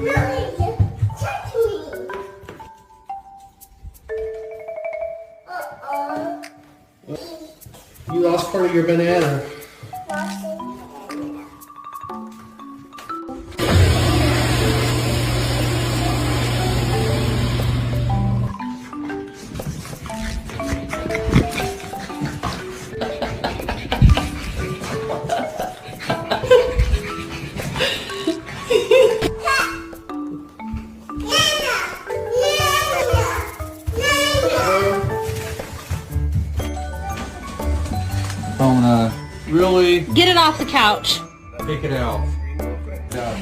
Mommy, touch me. Uh-oh. You lost part of your banana. Mona, really? Get it off the couch. Take it out. Yeah.